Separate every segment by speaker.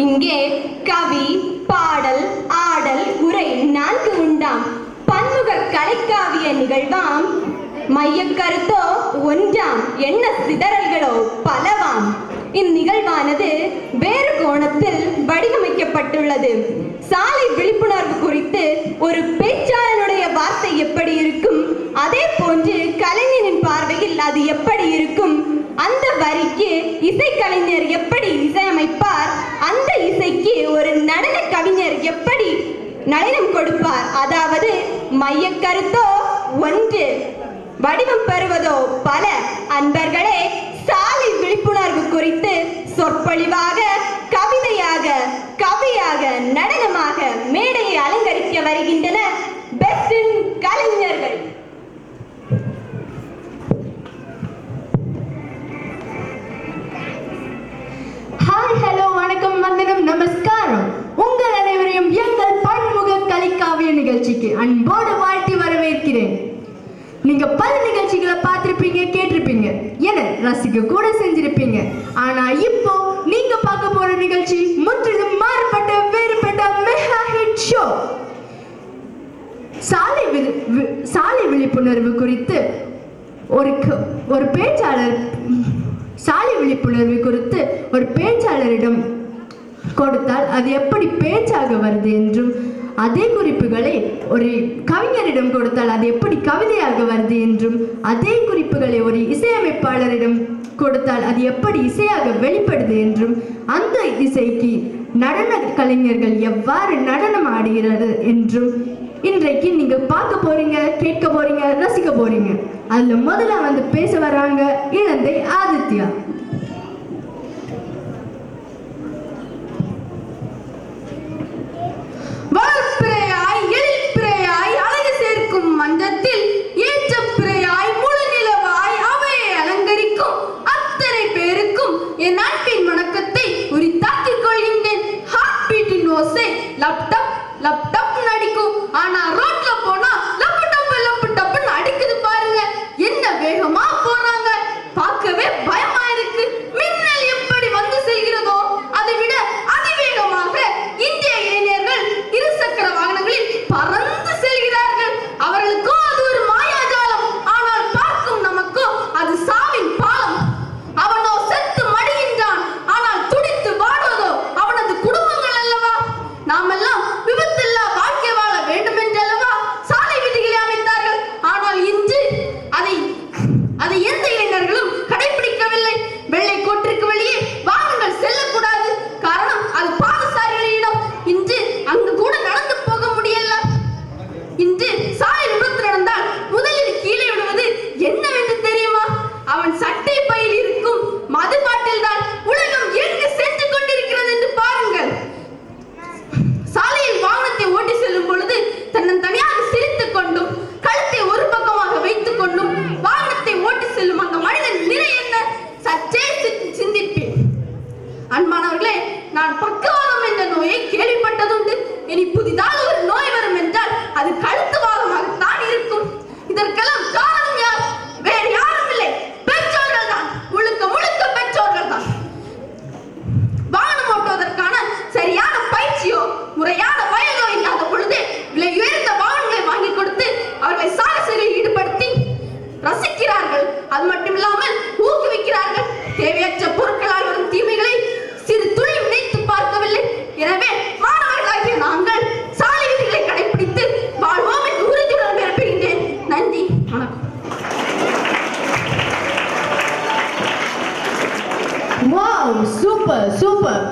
Speaker 1: இங்கே கவி, பாடல், ஆடல், உரை 4 உண்டாம். பன்முக கலைக்காவிய நிகழ்வாம். மையக்கருத்தோ ஒன்றாம், என்ன சிதறல்களோ பலவாம். இந்நிகழ்வானது வேறு கோணத்தில் வடிவமைக்கப்பட்டுள்ளது. சாலை விழிப்புணர்வு குறித்து ஒரு பேச்சாளனுடைய வார்த்தை எப்படி இருக்கும், அதே போன்று கலைஞரின் பார்வையில் அது எப்படி இருக்கும், அந்த வரிக்கு இசைக்கலைஞர் எப்படி இசையமைப்பார், அந்த இசைக்கு ஒரு நடன கவிஞர் எப்படி நடனம் கொடுப்பார். அதாவது மையக்கருத்தோ ஒன்று, வடிவம் பெறுவதோ பல. அன்பர்களே, சாலை விழிப்புணர்வு குறித்து சொற்பொழிவாக, கவிதையாக, கவியாக, நடனமாக மேடையை அலங்கரிக்க வருகின்றன பெஸ்ட் கலைஞர்கள்.
Speaker 2: ஹாய், ஹலோ, வணக்கம், வந்தனம், நமஸ்காரம். உங்கள் அனைவரையும் எங்கள் பன்முக கலைக்காவிய நிகழ்ச்சிக்கு அன்போடு வாழ்த்தி வரவேற்கிறேன். நீங்க பல நிகழ்ச்சிகளை பார்த்திருப்பீங்க, கேட்டிருப்பீங்க, என ரசிக்க கூட செஞ்சிருப்பீங்க. ஆனா இப்போ நீங்க பார்க்க போற நிகழ்ச்சி முற்றிலும் மாறுபட்ட வேறுபட்ட மெகா ஹிட் ஷோ. சாலை விழிப்புணர்வு குறித்து ஒரு பேச்சாளர் சாலை விழிப்புணர்வு குறித்து ஒரு பேச்சாளரிடம் கொடுத்தால் அது எப்படி பேச்சாக வருது என்றும், அதே குறிப்புகளை ஒரு கவிஞரிடம் கொடுத்தால் அது எப்படி கவிதையாக வருது என்றும், அதே குறிப்புகளை ஒரு இசையமைப்பாளரிடம் கொடுத்தால் அது எப்படி இசையாக வெளிப்படுது என்றும், அந்த இசைக்கு நடன கலைஞர்கள் எவ்வாறு நடனம் ஆடுகிறது என்றும் இன்றைக்கு நீங்க பார்க்க போறீங்க, கேட்க போறீங்க, ரசிக்க போறீங்க. அதுல முதல்ல வந்து பேச வர்றாங்க இளந்தை ஆதித்யா.
Speaker 3: மன்றத்தில் ஏற்றப்பிரையாய் முழு நிலவாய் அவையை அலங்கரிக்கும் அத்தனை பேருக்கும் என் அன்பின் வணக்கத்தை உரித்தாக்கிக் கொள்கின்றேன். ஹார்ட் பீட்டின் ஓசை லப்டப் லப்டப் நடிக்கும். ஆனா ரோட்ல போனா லப்பு டப்பு லப்பு டப்புன்னு அடிக்குது பாருங்க. என்ன வேகமா போறாங்க, பார்க்கவே பயமா இருக்கு. மின்னல் எப்படி வந்து செல்கிறதோ அதை விட அதிவேகமாக இந்திய இளைஞர்கள் இருசக்கர வாகனங்களில் பறந்து செல்கிறார்கள். அவர்களுக்கோ அது ஒரு மாயாஜாலம். ஆனால் பார்க்கும் நமக்கோ அது சாவின் பாலம். அவனோ செத்து மடிகின்றான், ஆனால் துடித்து வாடுவதோ அவனது குடும்பங்கள் அல்லவா. நாமெல்லாம் விபத்தில்லா வாழ்க்கை வாழ வேண்டும் என்றல்லவா சாலை விதிகளை அமைத்தார்கள். ஆனால் இன்று அதை எந்த இளைஞர்களும் கடைபிடிக்கவில்லை. வெள்ளை கோட்டிற்கு வெளியே வாகனங்கள் செல்லக்கூடாது. காரணம், அது பாதசாரிகளிடம். இன்று அங்கு கூட நடந்து போக முடியல. இன்று சாலை விபத்து நடந்தால் முதலில் கீழே விடுவது என்னவென்று தெரியுமா? அவன் சட்டை பையில் இருக்கும் மது பாட்டில் தான். உலகம் எங்கு சென்று கொண்டிருக்கிறது என்று பாருங்கள். சாலையில் வாகனத்தை ஓட்டி செல்லும் பொழுது தன்னந்தனியாக சிரித்துக் கொண்டும் கழுத்தை ஒரு பக்கமாக வைத்துக் கொண்டும் வாகனத்தை ஓட்டி செல்லும் அந்த மனிதன் நிலை என்ன சற்றே சிந்திப்பேன். அன்பானவர்களே, நான் பக்கவாதம் என்ற நோயை கேள்விப்பட்டதுண்டு. இனி புதிதாக ஒரு நோய் வரும் என்றால் அது கழுத்து வாதமாகத்தான் இருக்கும். இதற்கெல்லாம் காரணம் யார்? வேறு யாரும் இல்லை, பெற்றோர்கள் தான். முழுக்க முழுக்க பெற்றோர்கள் தான். வாகனம் ஓட்டுவதற்கான சரியான பயிற்சியோ முறையான வயதோ இல்லாத பொழுது விலை உயர்ந்த வாகனங்களை வாங்கி கொடுத்து அவர்களை சாகசங்களில் ஈடுபடுத்தி ரசிக்கிறார்கள். அது மட்டுமில்லாமல் ஊக்குவிக்கிறார்கள். தேவையற்ற பொருட்களால் வரும் தீமைகளை சிறு துளி நினைத்து பார்க்கவில்லை. எனவே மாணவர்களாகிய நாங்கள் சாலை விதிகளை கடைபிடித்து வாழ்வோம் என்று உறுதியுடன் பிறப்பிக்கின்றேன். நன்றி, வணக்கம்.
Speaker 2: Wow, super super.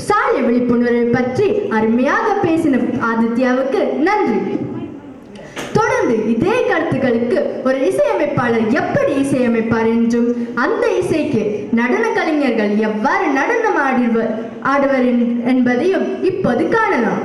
Speaker 2: சாலை விழிப்புணர்வை பற்றி அருமையாக பேசின ஆதித்யாவுக்கு நன்றி. தொடர்ந்து இதே கருத்துக்களுக்கு ஒரு இசையமைப்பாளர் எப்படி இசையமைப்பார் என்றும், அந்த இசைக்கு நடன கலைஞர்கள் எவ்வாறு நடனம் ஆடுவர் என்பதையும் இப்போது காணலாம்.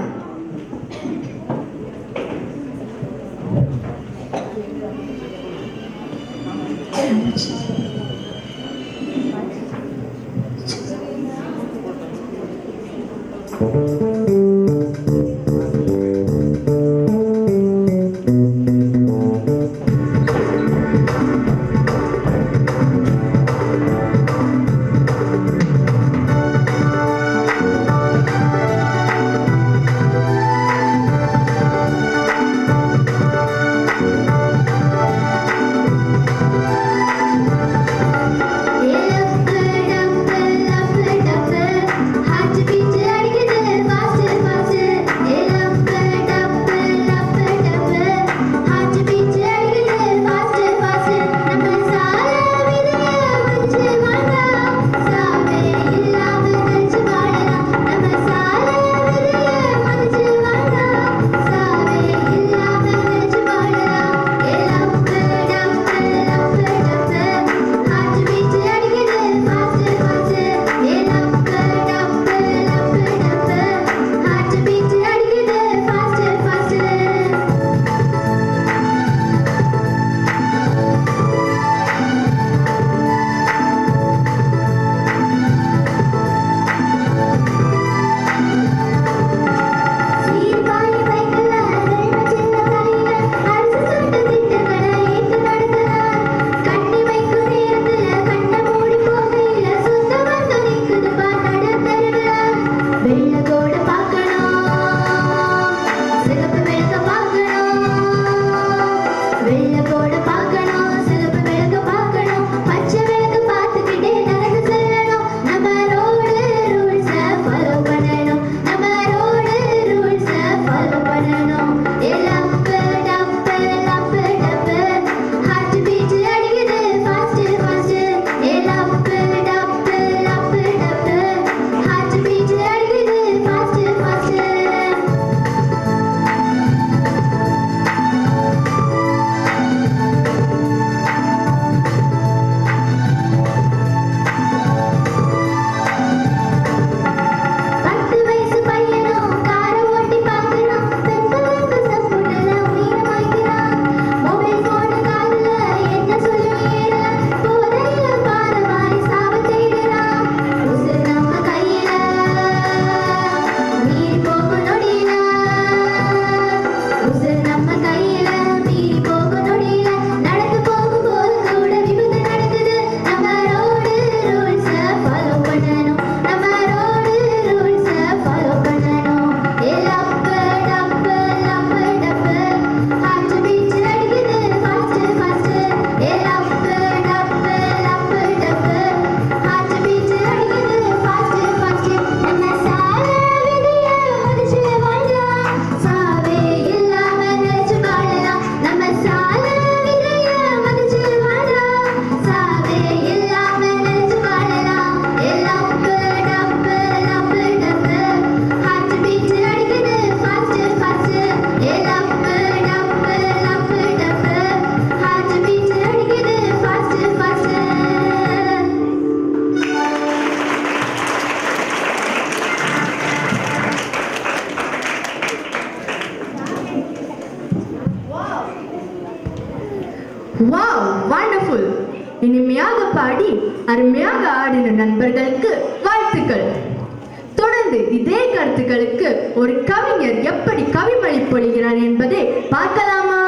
Speaker 2: Wow, wonderful! இனிமையாக பாடி அருமையாக ஆடின நண்பர்களுக்கு வாழ்த்துக்கள். தொடர்ந்து இதே கருத்துக்களுக்கு ஒரு கவிஞர் எப்படி கவிமழை பொழிகிறார் என்பதை பார்க்கலாமா?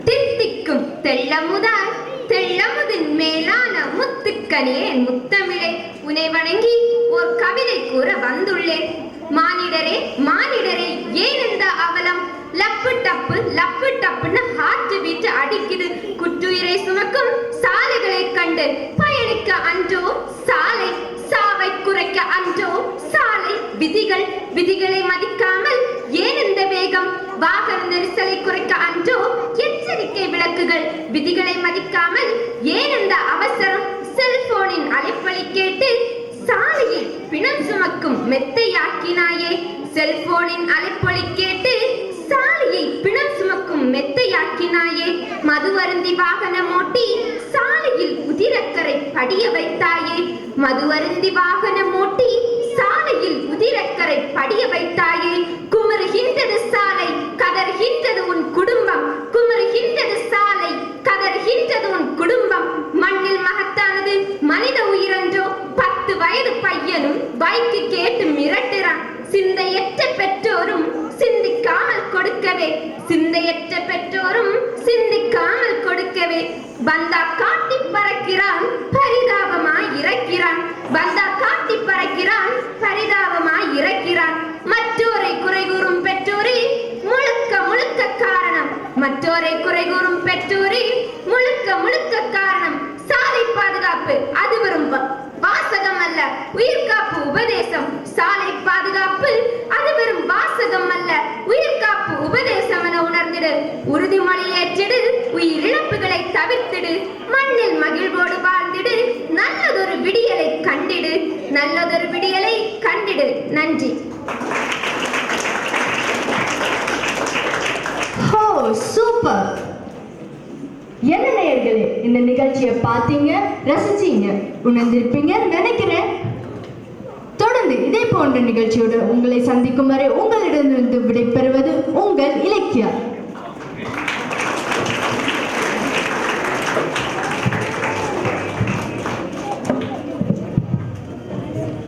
Speaker 4: தித்திக்கும் தெள்ளமுதாய் தெள்ளமுதின் மேலான முத்துக்கனியே முத்தமிழே, உன்னை வணங்கி ஒரு கவிதை கூற வந்துள்ளேன். மானிடரே மானிடரே, ஏன் இந்த அவலம்? லப்பு டப்புன்னு ஹார்ட் பீட் அடிக்குது. குற்றுயிரை சுமக்கும் சாலைகளை கண்டு பயணிக்க அன்றோ சாலை, சாவை குறைக்க அன்றோ சாலை. விதிகளை மதிக்காமல் ஏன் இந்த வேகம்? வாகன நெரிசலை குறைக்க அன்றோ எச்சரிக்கை விளக்குகள். விதிகளை மதிக்காமல் ஏன் இந்த அவசரம்? செல்போனின் அழைப்பலை கேட்டு சாலையில் பிணம் சுமக்கும் மெத்தையாக்கினாயே. செல்போனின் அழைப்பொலி கேட்டு சாலையை பிணம் சுமக்கும் மெத்தையாக்கினாயே. மதுவருந்தி வாகனம் ஓட்டி சாலையில் உதிரக்கரை படிய வைத்தாயே. மதுவருந்தி வாகனம் ஓட்டி சாலையில் உதிரக்கரை படிய வைத்தாயே. குமருகின்றது சாலை, கதறுகின்றது உன் குடும்பம். குமருகின்றது சாலை, கதறுகின்றது உன் குடும்பம். மண்ணில் மகத்தானது மனித உயிரன்றோ? 10 வயது பையனும் பைக்கு கேட்டு மிரட்டுறான். சிந்தையற்ற பெற்றோரும் சிந்திக்காமல் கொடுக்கவே, சிந்தையற்ற பெற்றோரும் சிந்திக்காமல் கொடுக்கவே. பந்தா காட்டி பறக்கிறான், பரிதாபமாய் இறக்கிறான். பந்தா காட்டி பறக்கிறான், பரிதாபமாய் இறக்கிறான். மற்றோரை குறை கூறும் பெற்றோரே முழுக்க முழுக்க காரணம். மற்றோரை குறை கூறும் பெற்றோரே முழுக்க காரணம். சாலை பாதுகாப்பு அது வெறும் வாசகம் அல்ல, உயிர்காப்பு உபதேசம். சாலை பாதுகாப்பு அது வெறும் வாசகம் அல்ல, உயிர்காப்பு உபதேசம் என உணர்ந்திடு. உறுதிமொழி ஏற்றிடு, உயிரிழப்புகளை தவிர்த்திடு. மண்ணில் மகிழ்வோடு வாழ்ந்திடு, நல்லதொரு விடியலை கண்டிடு. நல்லதொரு விடியலை கண்டிடு. நன்றி.
Speaker 2: ஹோ, சூப்பர்! என்ன நேயர்களே, இந்த நிகழ்ச்சியை பார்த்தீங்க, ரசிச்சீங்க, உணர்ந்திருப்பீங்கன்னு நினைக்கிறேன். தொடர்ந்து இதே போன்ற நிகழ்ச்சியோடு உங்களை சந்திக்கும் வரை உங்களிடமிருந்து விடைபெறுவது உங்கள் இலக்கியா.